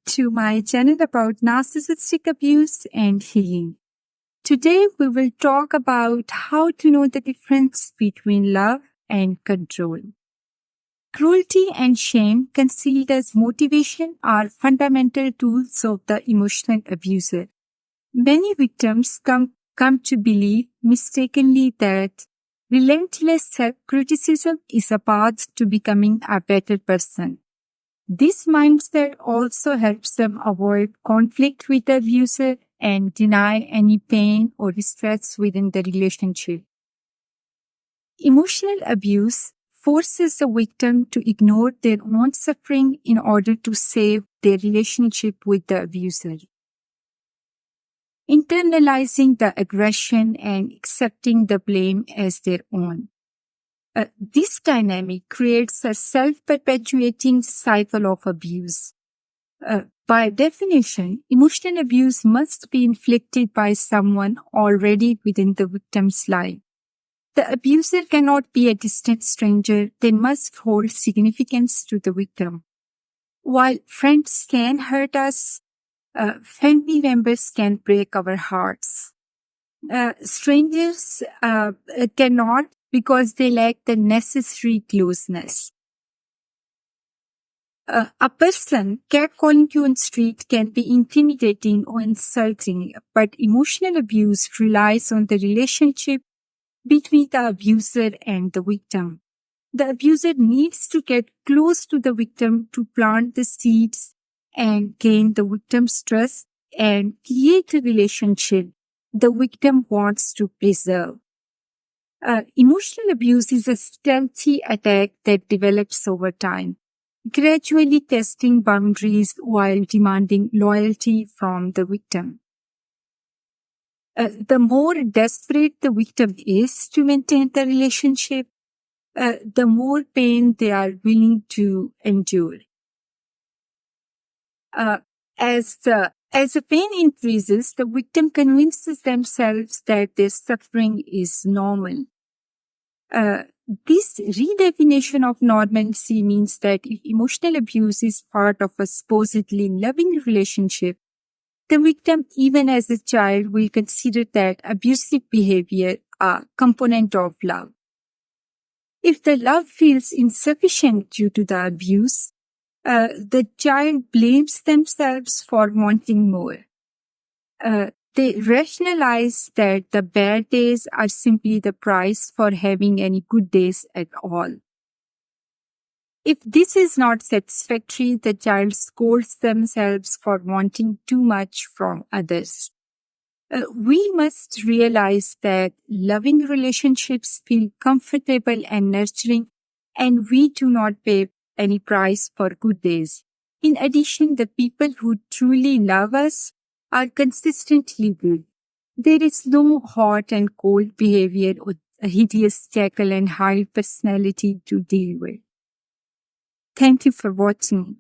to my channel about narcissistic abuse and healing. Today we will talk about how to know the difference between love and control. Cruelty and shame concealed as motivation are fundamental tools of the emotional abuser. Many victims come to believe mistakenly that relentless self-criticism is a path to becoming a better person. This mindset also helps them avoid conflict with the abuser and deny any pain or distress within the relationship. Emotional abuse forces the victim to ignore their own suffering in order to save their relationship with the abuser. Internalizing the aggression and accepting the blame as their own. This dynamic creates a self-perpetuating cycle of abuse. By definition, emotional abuse must be inflicted by someone already within the victim's life. The abuser cannot be a distant stranger. They must hold significance to the victim. While friends can hurt us, family members can break our hearts. Strangers cannot, because they lack the necessary closeness. A person catcalling you on street can be intimidating or insulting, but emotional abuse relies on the relationship between the abuser and the victim. The abuser needs to get close to the victim to plant the seeds and gain the victim's trust and create a relationship the victim wants to preserve. Emotional abuse is a stealthy attack that develops over time, gradually testing boundaries while demanding loyalty from the victim. The more desperate the victim is to maintain the relationship, the more pain they are willing to endure. As the pain increases, the victim convinces themselves that their suffering is normal. This redefinition of normalcy means that if emotional abuse is part of a supposedly loving relationship, the victim, even as a child, will consider that abusive behavior a component of love. If the love feels insufficient due to the abuse, the child blames themselves for wanting more. They rationalize that the bad days are simply the price for having any good days at all. If this is not satisfactory, the child scolds themselves for wanting too much from others. We must realize that loving relationships feel comfortable and nurturing, and we do not pay any price for good days. In addition, the people who truly love us are consistently good. There is no hot and cold behavior or a hideous jackal and high personality to deal with. Thank you for watching.